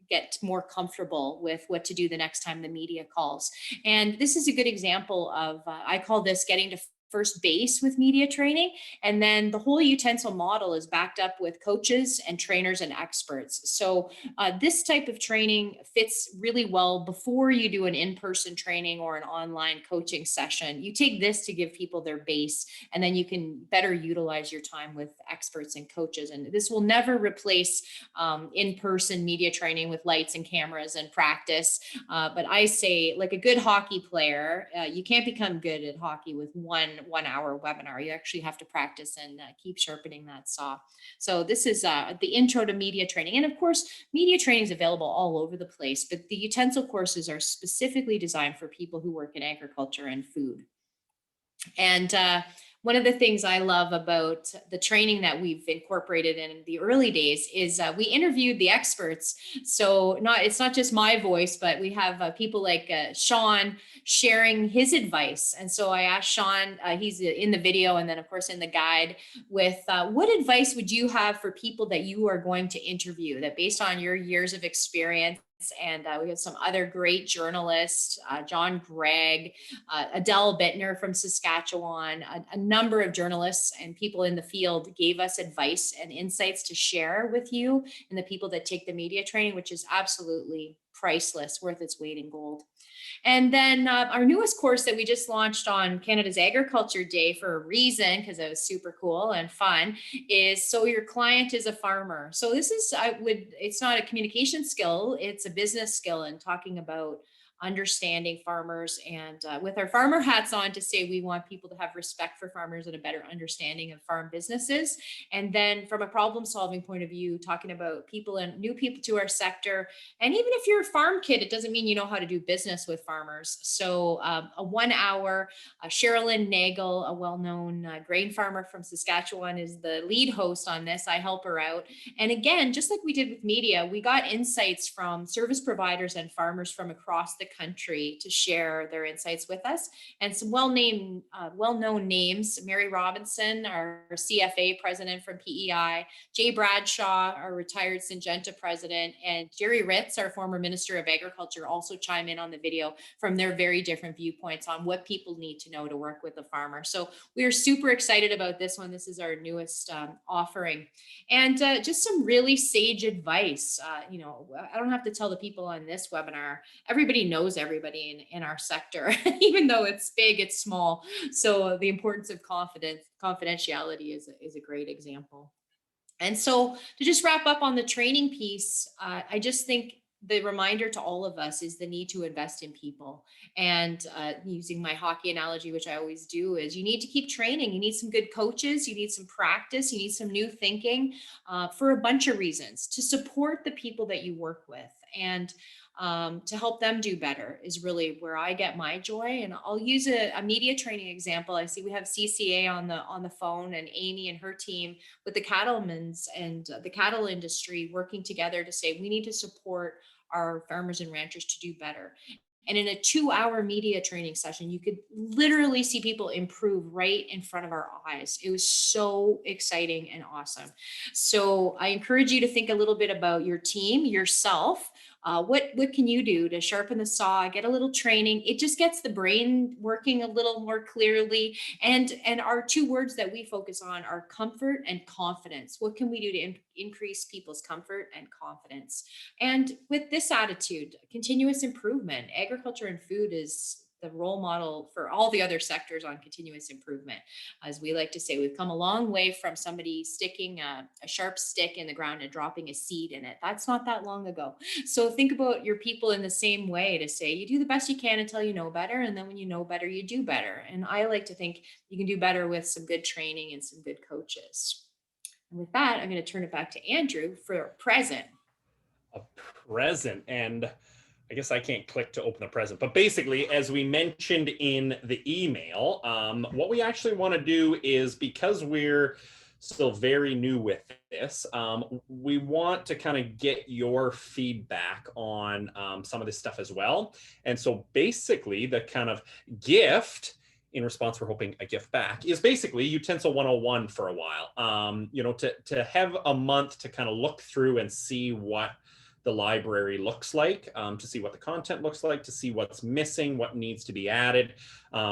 get more comfortable with what to do the next time the media calls. And this is a good example of, I call this getting to first base with media training. And then the whole utensil model is backed up with coaches and trainers and experts. So this type of training fits really well before you do an in-person training or an online coaching session. You take this to give people their base, and then you can better utilize your time with experts and coaches. And this will never replace in-person media training with lights and cameras and practice. But I say, like a good hockey player, you can't become good at hockey with one hour webinar. You actually have to practice and keep sharpening that saw. So this is the intro to media training. And of course, media training is available all over the place, but the utensil courses are specifically designed for people who work in agriculture and food. And one of the things I love about the training that we've incorporated in the early days is we interviewed the experts. So it's not just my voice, but we have people like Sean sharing his advice. And so I asked Sean, he's in the video and then of course in the guide, with what advice would you have for people that you are going to interview, that based on your years of experience. And we have some other great journalists, John Gregg, Adele Bittner from Saskatchewan, a number of journalists and people in the field gave us advice and insights to share with you and the people that take the media training, which is absolutely priceless, worth its weight in gold. And then our newest course that we just launched on Canada's Agriculture Day for a reason, because it was super cool and fun, is So Your Client is a Farmer. So this is, it's not a communication skill, it's a business skill, and talking about understanding farmers, and with our farmer hats on to say we want people to have respect for farmers and a better understanding of farm businesses. And then from a problem solving point of view, talking about people and new people to our sector. And even if you're a farm kid, it doesn't mean you know how to do business with farmers. So a 1 hour, Sherilyn Nagel, a well-known grain farmer from Saskatchewan, is the lead host on this. I help her out. And again, just like we did with media, we got insights from service providers and farmers from across the country to share their insights with us. And some well-known names: Mary Robinson, our CFA president from PEI, Jay Bradshaw, our retired Syngenta president, and Jerry Ritz, our former Minister of Agriculture, also chime in on the video from their very different viewpoints on what people need to know to work with a farmer. So we are super excited about this one. This is our newest offering. And just some really sage advice. I don't have to tell the people on this webinar, everybody knows everybody in our sector, even though it's big, it's small. So the importance of confidentiality is a great example. And so to just wrap up on the training piece, I just think the reminder to all of us is the need to invest in people. And using my hockey analogy, which I always do, is you need to keep training. You need some good coaches. You need some practice. You need some new thinking for a bunch of reasons, to support the people that you work with. And to help them do better is really where I get my joy. And I'll use a media training example. I see we have CCA on the phone, and Amy and her team with the cattlemen's and the cattle industry working together to say we need to support our farmers and ranchers to do better. And in a 2-hour media training session, you could literally see people improve right in front of our eyes. It was so exciting and awesome. So I encourage you to think a little bit about your team, yourself. What can you do to sharpen the saw, get a little training? It just gets the brain working a little more clearly. And our two words that we focus on are comfort and confidence. What can we do to increase people's comfort and confidence? And with this attitude, continuous improvement, agriculture and food is role model for all the other sectors on continuous improvement. As we like to say, we've come a long way from somebody sticking a sharp stick in the ground and dropping a seed in it. That's not that long ago. So think about your people in the same way, to say you do the best you can until you know better. And then when you know better, you do better. And I like to think you can do better with some good training and some good coaches. And with that, I'm going to turn it back to Andrew for a present. A present. And I guess I can't click to open the present, but basically, as we mentioned in the email, what we actually want to do is, because we're still very new with this, we want to kind of get your feedback on some of this stuff as well. And so basically the kind of gift, in response, we're hoping a gift back, is basically Utensil 101 for a while. You know, to have a month to kind of look through and see what the library looks like, to see what the content looks like, to see what's missing, what needs to be added.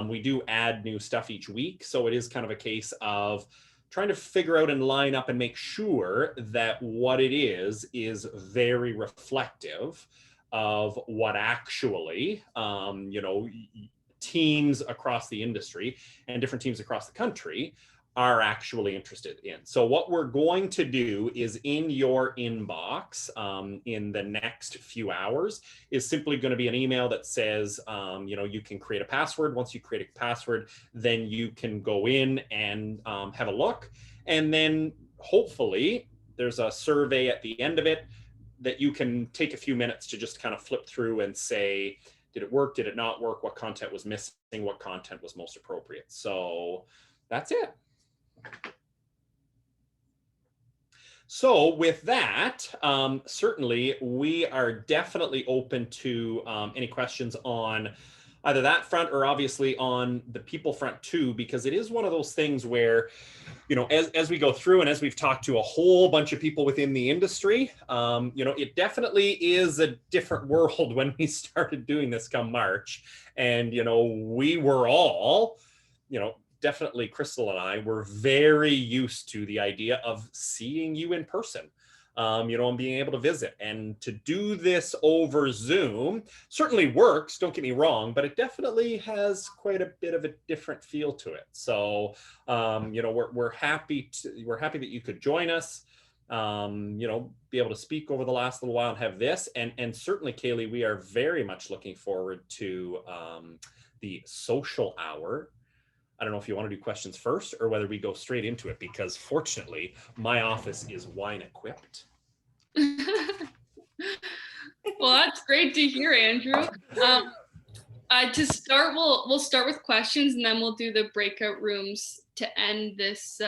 We do add new stuff each week, so it is kind of a case of trying to figure out and line up and make sure that what it is very reflective of what actually, you know, teams across the industry and different teams across the country are actually interested in. So what we're going to do is, in your inbox in the next few hours, is simply going to be an email that says, you know, you can create a password. Once you create a password, then you can go in and have a look. And then hopefully there's a survey at the end of it that you can take a few minutes to just kind of flip through and say, did it work? Did it not work? What content was missing? What content was most appropriate? So that's it. So with that, certainly we are definitely open to any questions on either that front, or obviously on the people front too, because it is one of those things where, you know, as we go through and as we've talked to a whole bunch of people within the industry, you know, it definitely is a different world when we started doing this come March. And, you know, we were all, you know, definitely Crystal and I were very used to the idea of seeing you in person, you know, and being able to visit. And to do this over Zoom certainly works, don't get me wrong, but it definitely has quite a bit of a different feel to it. So, you know, we're happy that you could join us, you know, be able to speak over the last little while and have this. And certainly, Kaylee, we are very much looking forward to the social hour. I don't know if you want to do questions first or whether we go straight into it, because fortunately my office is wine equipped. Well, that's great to hear, Andrew. To start, we'll start with questions, and then we'll do the breakout rooms to end this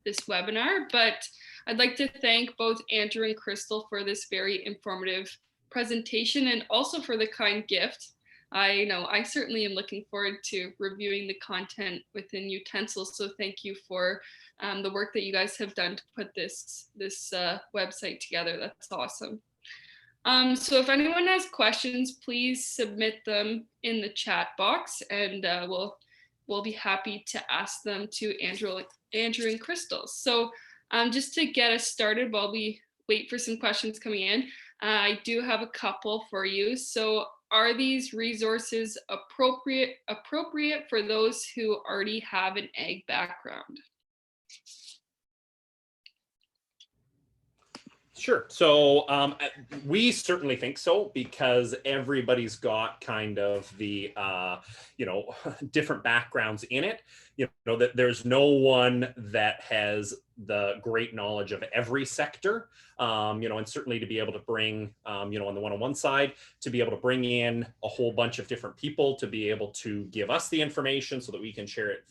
this webinar. But I'd like to thank both Andrew and Crystal for this very informative presentation, and also for the kind gift. I know I certainly am looking forward to reviewing the content within Utensils. So thank you for the work that you guys have done to put this website together. That's awesome. So if anyone has questions, please submit them in the chat box, and we'll be happy to ask them to Andrew and Crystal. So just to get us started while we wait for some questions coming in, I do have a couple for you. So are these resources appropriate for those who already have an ag background? Sure. So we certainly think so, because everybody's got kind of the, you know, different backgrounds in it. You know, that there's no one that has the great knowledge of every sector, you know, and certainly to be able to bring, you know, on the one-on-one side, to be able to bring in a whole bunch of different people to be able to give us the information so that we can share it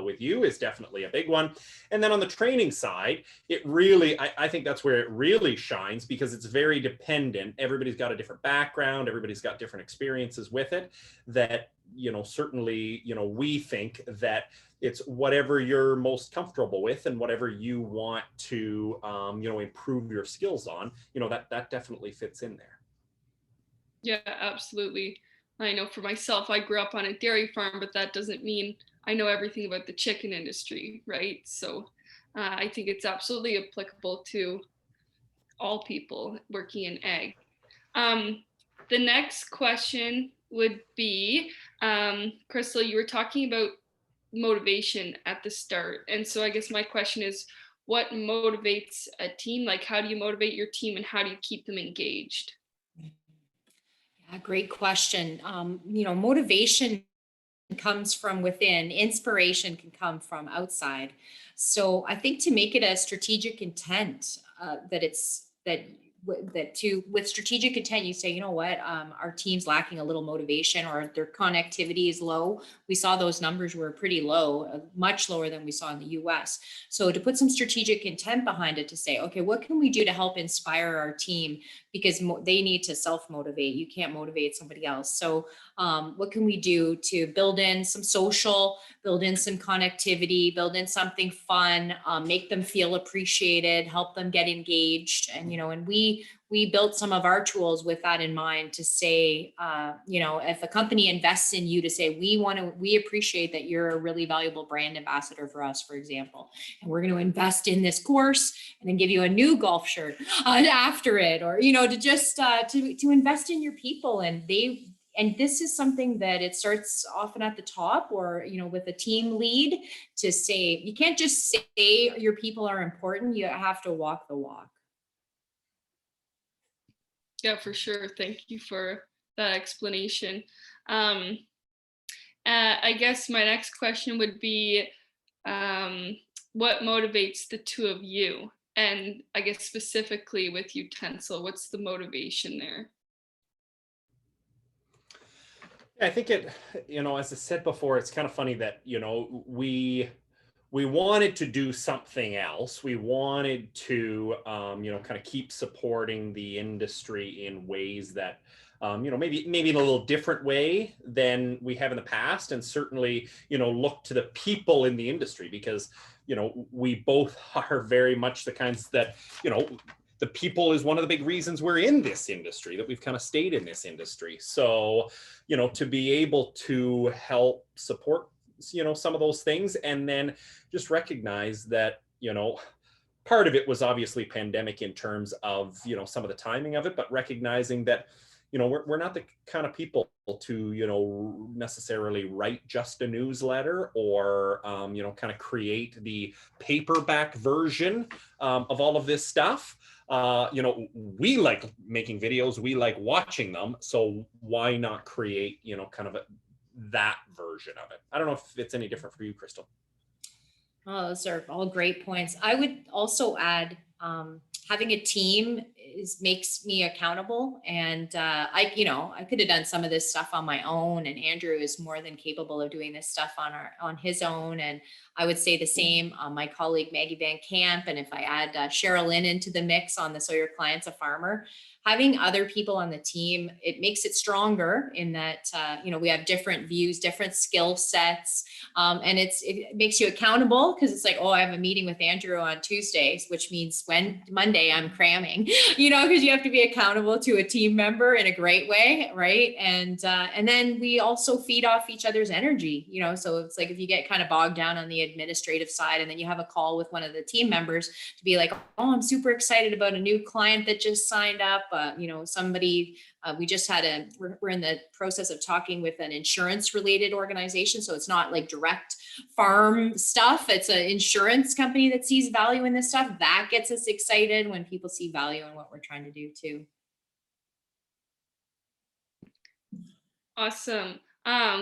with you is definitely a big one. And then on the training side, it really, I think that's where it really shines, because it's very dependent. Everybody's got a different background, everybody's got different experiences with it, that, you know, certainly, you know, we think that it's whatever you're most comfortable with and whatever you want to, you know, improve your skills on, you know, that definitely fits in there. Yeah, absolutely. I know for myself, I grew up on a dairy farm, but that doesn't mean I know everything about the chicken industry, right? So I think it's absolutely applicable to all people working in ag. The next question would be, Crystal, you were talking about motivation at the start. And so I guess my question is, what motivates a team? Like, how do you motivate your team and how do you keep them engaged? Yeah, great question. Motivation comes from within, inspiration can come from outside. So I think to make it a strategic intent, with strategic intent, you say, you know what, our team's lacking a little motivation or their connectivity is low. We saw those numbers were pretty low, much lower than we saw in the US. So to put some strategic intent behind it, to say, okay, what can we do to help inspire our team? Because they need to self-motivate. You can't motivate somebody else. So what can we do to build in some social, build in some connectivity, build in something fun, make them feel appreciated, help them get engaged. And, and we built some of our tools with that in mind to say, if a company invests in you, to say, we appreciate that you're a really valuable brand ambassador for us, for example, and we're going to invest in this course and then give you a new golf shirt after it, or, to just to invest in your people. And this is something that it starts often at the top, or, with a team lead, to say, you can't just say your people are important. You have to walk the walk. Yeah, for sure. Thank you for that explanation. I guess my next question would be, what motivates the two of you? And I guess specifically with Utensil, what's the motivation there? I think it, as I said before, it's kind of funny that, we wanted to do something else. We wanted to, kind of keep supporting the industry in ways that, maybe in a little different way than we have in the past. And certainly, look to the people in the industry, because, we both are very much the kinds that, the people is one of the big reasons we're in this industry, that we've kind of stayed in this industry. So, to be able to help support, some of those things, and then just recognize that, part of it was obviously pandemic in terms of, some of the timing of it, but recognizing that, we're not the kind of people to, necessarily write just a newsletter or, kind of create the paperback version of all of this stuff. We like making videos, we like watching them. So why not create, kind of that version of it? I don't know if it's any different for you, Crystal. Oh, those are all great points. I would also add, having a team makes me accountable. And I could have done some of this stuff on my own, and Andrew is more than capable of doing this stuff on his own. And I would say the same on my colleague Maggie Van Camp. And if I add Cheryl Lynn into the mix on the So Your Client's a Farmer, having other people on the team, it makes it stronger in that, we have different views, different skill sets. And it makes you accountable, because it's like, oh, I have a meeting with Andrew on Tuesdays, which means Monday I'm cramming, because you have to be accountable to a team member in a great way, right? And then we also feed off each other's energy, so it's like, if you get kind of bogged down on the administrative side, and then you have a call with one of the team members to be like, oh, I'm super excited about a new client that just signed up. Somebody, we just had we're in the process of talking with an insurance related organization. So it's not like direct farm stuff. It's an insurance company that sees value in this stuff. That gets us excited when people see value in what we're trying to do too. Awesome.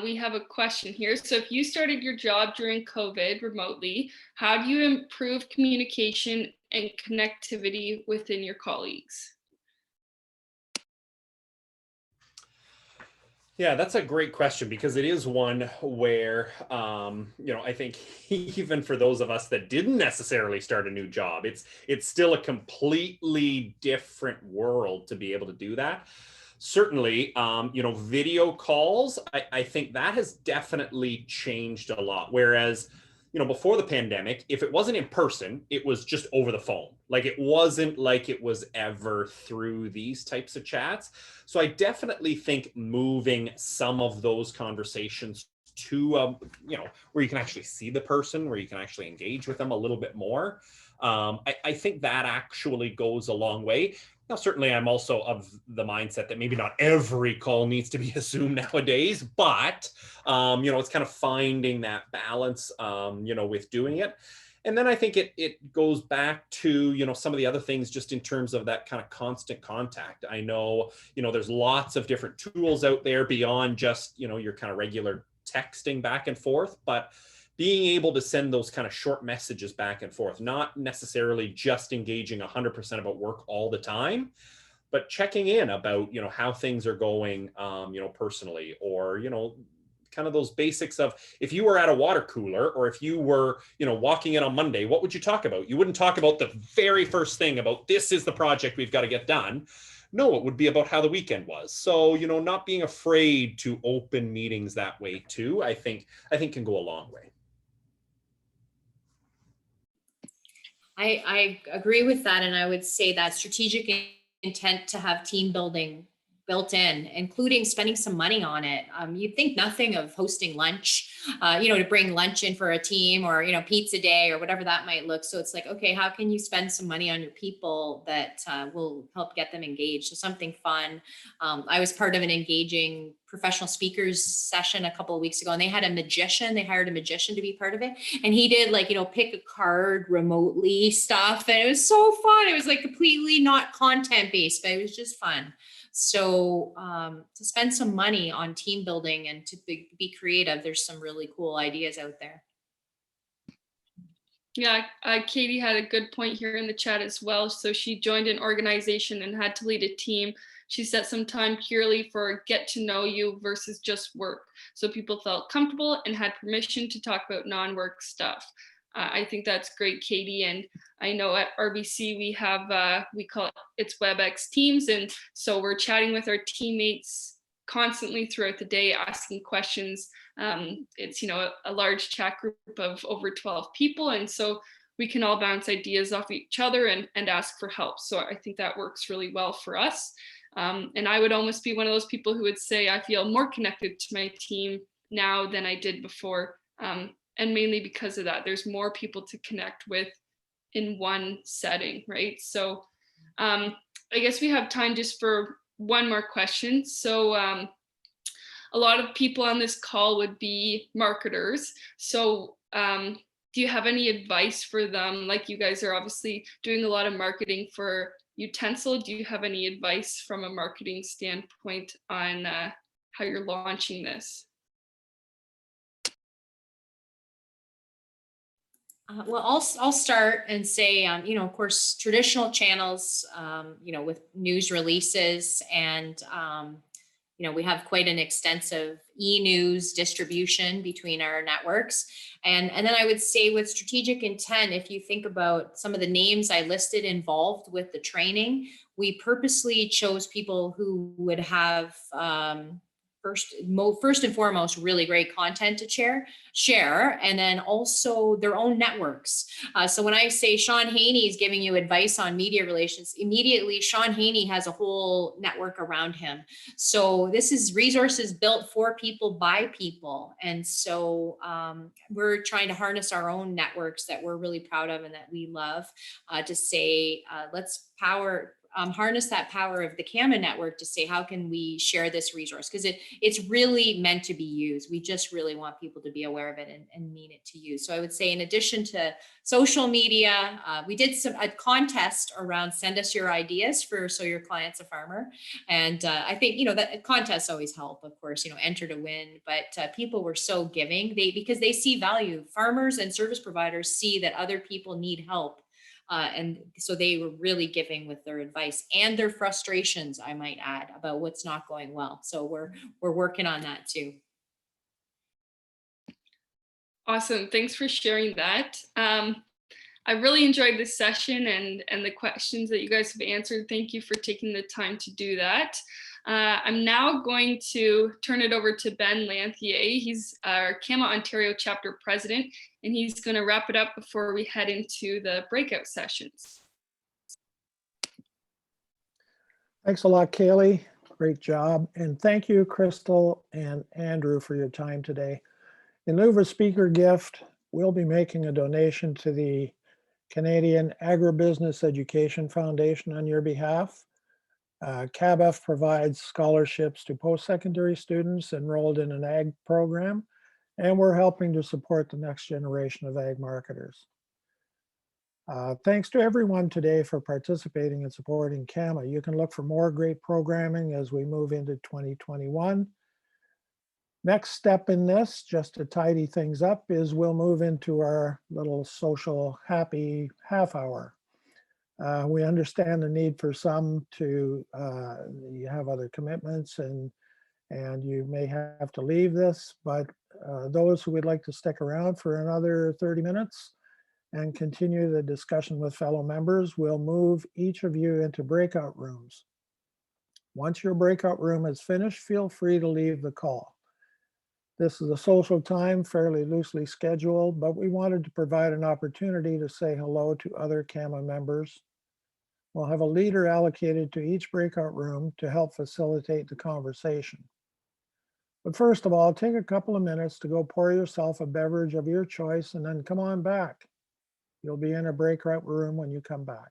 We have a question here. So if you started your job during COVID remotely, how do you improve communication and connectivity within your colleagues? Yeah, that's a great question, because it is one where, I think even for those of us that didn't necessarily start a new job, it's still a completely different world to be able to do that. Certainly, video calls, I think that has definitely changed a lot. Whereas, before the pandemic, if it wasn't in person, it was just over the phone. Like, it wasn't like it was ever through these types of chats. So I definitely think moving some of those conversations to, where you can actually see the person, where you can actually engage with them a little bit more, I think that actually goes a long way. Now, certainly I'm also of the mindset that maybe not every call needs to be a Zoom nowadays, but, it's kind of finding that balance, with doing it. And then I think it goes back to, some of the other things just in terms of that kind of constant contact. I know, there's lots of different tools out there beyond just, your kind of regular texting back and forth, but being able to send those kind of short messages back and forth, not necessarily just engaging 100% about work all the time, but checking in about, how things are going, personally, or, kind of those basics of, if you were at a water cooler or if you were, walking in on Monday, what would you talk about? You wouldn't talk about the very first thing about this is the project we've got to get done. No, it would be about how the weekend was. So, not being afraid to open meetings that way too, I think can go a long way. I agree with that. And I would say that strategic intent to have team building built in, including spending some money on it. You'd think nothing of hosting lunch, to bring lunch in for a team, or, pizza day or whatever that might look. So it's like, okay, how can you spend some money on your people that will help get them engaged? So something fun. I was part of an engaging professional speakers session a couple of weeks ago, and they had a magician. They hired a magician to be part of it. And he did pick a card remotely stuff. And it was so fun. It was completely not content based, but it was just fun. So to spend some money on team building and to be creative, there's some really cool ideas out there. Yeah, Katie had a good point here in the chat as well. So she joined an organization and had to lead a team. She set some time purely for get to know you versus just work. So people felt comfortable and had permission to talk about non-work stuff. I think that's great, Katie. And I know at RBC we have, we call it's WebEx Teams. And so we're chatting with our teammates constantly throughout the day, asking questions. It's, a large chat group of over 12 people. And so we can all bounce ideas off each other and ask for help. So I think that works really well for us. And I would almost be one of those people who would say, I feel more connected to my team now than I did before. And mainly because of that, there's more people to connect with in one setting, right? So I guess we have time just for one more question. So a lot of people on this call would be marketers. So do you have any advice for them? Like, you guys are obviously doing a lot of marketing for Utensil. Do you have any advice from a marketing standpoint on how you're launching this? Well, I'll start and say, of course, traditional channels, with news releases and, we have quite an extensive e-news distribution between our networks. And then I would say with strategic intent, if you think about some of the names I listed involved with the training, we purposely chose people who would have, first and foremost, really great content to share, and then also their own networks. So when I say Sean Haney is giving you advice on media relations, immediately Sean Haney has a whole network around him. So this is resources built for people by people. And so we're trying to harness our own networks that we're really proud of and that we love to say, let's harness that power of the CAMA network to say, how can we share this resource? Because it's really meant to be used. We just really want people to be aware of it and mean it to use. So I would say, in addition to social media, we did a contest around send us your ideas so your client's a farmer. And I think, that contests always help, of course, enter to win, but people were so giving because they see value. Farmers and service providers see that other people need help. And so they were really giving with their advice and their frustrations, I might add, about what's not going well. So we're working on that too. Awesome. Thanks for sharing that. I really enjoyed this session and the questions that you guys have answered. Thank you for taking the time to do that. I'm now going to turn it over to Ben Lanthier. He's our CAMA Ontario chapter president, and he's going to wrap it up before we head into the breakout sessions. Thanks a lot, Kaylee. Great job. And thank you, Crystal and Andrew, for your time today. In lieu of a speaker gift, we'll be making a donation to the Canadian Agribusiness Education Foundation on your behalf. CABF provides scholarships to post-secondary students enrolled in an ag program, and we're helping to support the next generation of ag marketers. Thanks to everyone today for participating and supporting CAMA. You can look for more great programming as we move into 2021. Next step in this, just to tidy things up, is we'll move into our little social happy half hour. We understand the need for some to, you have other commitments and you may have to leave this, but those who would like to stick around for another 30 minutes and continue the discussion with fellow members, we'll move each of you into breakout rooms. Once your breakout room is finished, feel free to leave the call. This is a social time, fairly loosely scheduled, but we wanted to provide an opportunity to say hello to other CAMA members. We'll have a leader allocated to each breakout room to help facilitate the conversation. But first of all, take a couple of minutes to go pour yourself a beverage of your choice and then come on back. You'll be in a breakout room when you come back.